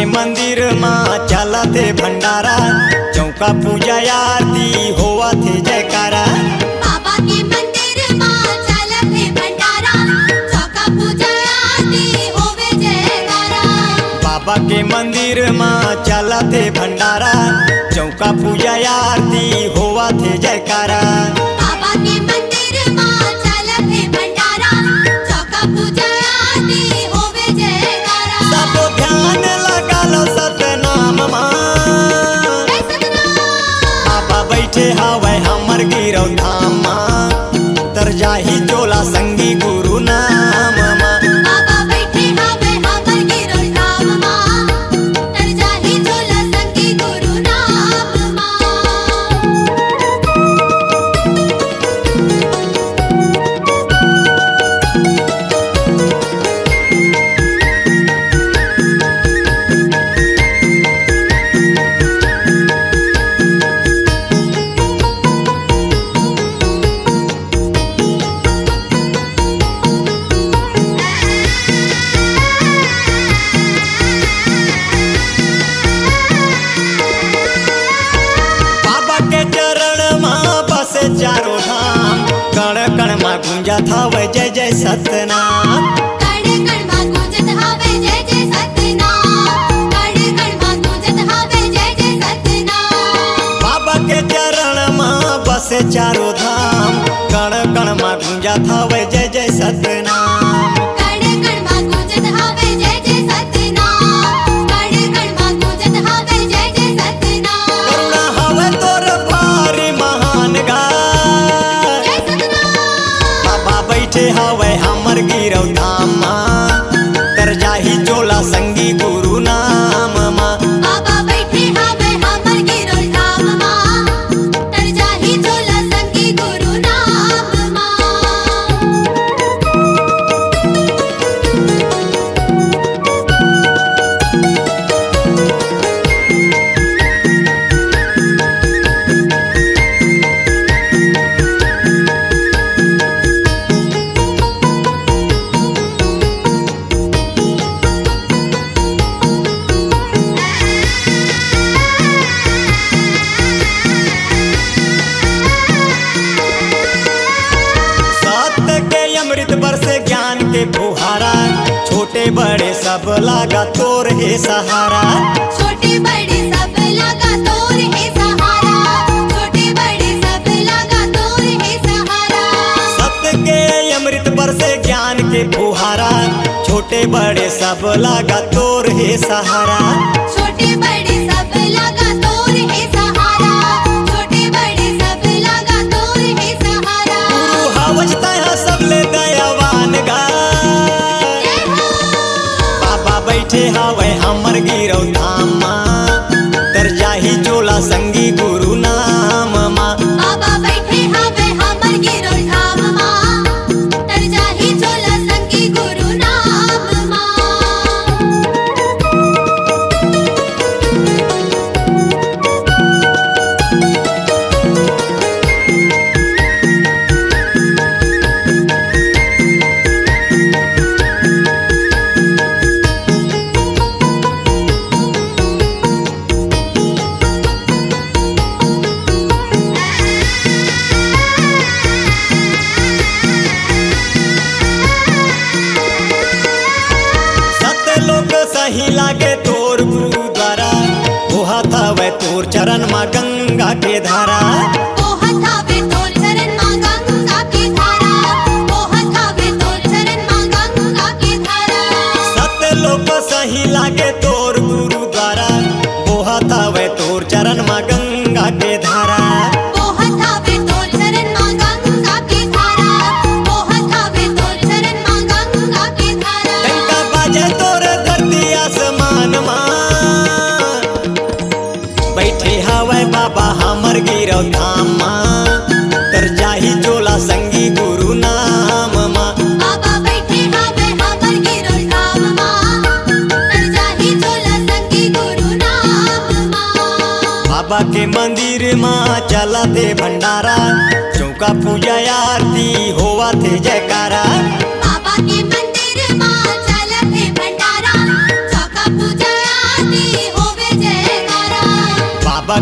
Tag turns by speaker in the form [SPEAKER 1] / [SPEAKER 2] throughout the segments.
[SPEAKER 1] मंदिर माँ चला थे भंडारा, चौका पूजा आरती होवा थे जयकारा।
[SPEAKER 2] बाबा के मंदिर माँ चला थे भंडारा, चौका पूजा आरती होवे जयकारा।
[SPEAKER 1] बाबा के मंदिर माँ चला थे भंडारा, चौका पूजा आरती होवा थे जयकारा।
[SPEAKER 2] बाबा के मंदिर माँ चला थे भंडारा, चौका पूजा आरती होवे जयकारा।
[SPEAKER 1] सब ध्यान लगा लो सतनाम माँ, बाबा बैठे हवे हमर गिरौ धाम माँ, तर जाही चोला संगी गुरु नाम माँ।
[SPEAKER 2] बाबा बैठे हवे हमर गिरौ धाम माँ, तर जाही चोला संगी गुरु नाम माँ।
[SPEAKER 1] बाबा के चरण माँ बसे चारों धाम, कण कण माँ गुंजत हवे जय जय सतनाम।
[SPEAKER 2] कण कण माँ गूंजत हवे जय जय सतनाम, कण कण माँ गूंजत हवे जय जय सतनाम।
[SPEAKER 1] बाबा के चरण माँ बसे चारों धाम, कण कण माँ गुंजत हवे जय जय सतनाम।
[SPEAKER 2] कण कण माँ गूंजत हवे जय जय सतनाम, कण कण माँ गूंजत हवे जय जय सतनाम।
[SPEAKER 1] करुणा हवे तोर भारी महान गाय,
[SPEAKER 2] जय सतनाम।
[SPEAKER 1] बाबा बैठे हवे हमर गिरौ धाम माँ, तर जाही चोला संगी गुरु नाम माँ।
[SPEAKER 2] बाबा बैठे हवे हमर गिरौ धाम माँ, तर जाही चोला संगी गुरु नाम माँ।
[SPEAKER 1] सत्य के अमृत बरसे ज्ञान के फुहारा, छोटे बड़े सब लागा तोर हे सहारा।
[SPEAKER 2] छोटे बड़े सब लगा तोर है सहारा, छोटे बड़े सब लगा तोर है सहारा।
[SPEAKER 1] सत्य के अमृत बरसे ज्ञान के फुहारा, छोटे बड़े सब लागा तोर हे सहारा।
[SPEAKER 2] छोटे बड़े सब लगा तोर है सहारा, छोटे बड़े सब लगा तोर है सहारा।
[SPEAKER 1] गुरु हवजता है सबले दयावान गाय,
[SPEAKER 2] जय हो।
[SPEAKER 1] बाबा बैठे हवे हमर गिरौ धाम माँ, तर जाही चोला संगी गुरु नाम माँ।
[SPEAKER 2] बाबा बैठे हवे हमर गिरौ धाम माँ, तर जाही चोला संगी गुरु नाम माँ।
[SPEAKER 1] सत्य लोक सही लागे तोर गुरु द्वारा, होहत हवे तोर चरण माँ गंगा के धारा।
[SPEAKER 2] ओहत हवे तोर चरण माँ गंगा के धारा, ओहत हवे तोर चरण माँ गंगा के धारा।
[SPEAKER 1] सत्य लोक सही लागे तोर गुरु द्वारा, होहत हवे तोर चरण माँ गंगा के धारा।
[SPEAKER 2] ओहत हवे तोर चरण माँ गंगा के धारा, ओहत हवे तोर चरण माँ गंगा के धारा।
[SPEAKER 1] डंका बाजे तोर धरती आसमान माँ, बैठे हवे बाबा हमर गिरौ धाम माँ, तर जाही चोला संगी गुरु नाम माँ।
[SPEAKER 2] बाबा बैठे हवे हमर गिरौ धाम माँ, तर जाही चोला संगी गुरु नाम माँ।
[SPEAKER 1] बाबा के मंदिर माँ चला थे भंडारा, चौका पूजा आरती होवा थे जयकारा।
[SPEAKER 2] बाबा के मंदिर माँ चला थे भंडारा, चौका पूजा आरती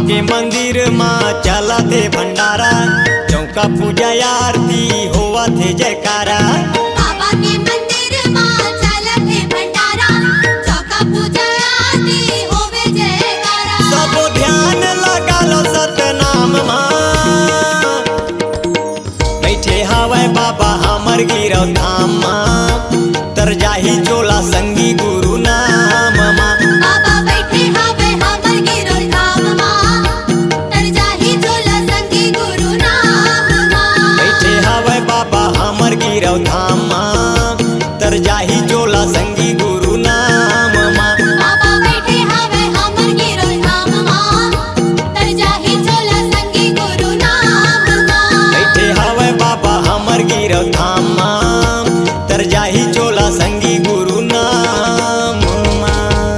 [SPEAKER 1] के मंदिर माँ चला थे भंडारा, चौका पूजा आरती होवा थे जयकारा।
[SPEAKER 2] बाबा के मंदिर माँ चलत है भंडारा, चौका पूजा आरती होवे जयकारा।
[SPEAKER 1] सब ध्यान लगा लो सतनाम माँ, बैठे हवे बाबा हमर गिरौ धाम माँ, तर जाही चोला संगी गुरु नाम माँ।
[SPEAKER 2] बाबा बैठे हवे हमर गिरल धाम माँ, तर जाही झोला संगी गुरु नाम माँ।
[SPEAKER 1] बैठे हवे बाबा हमर गिरौ धाम माँ, तर जाही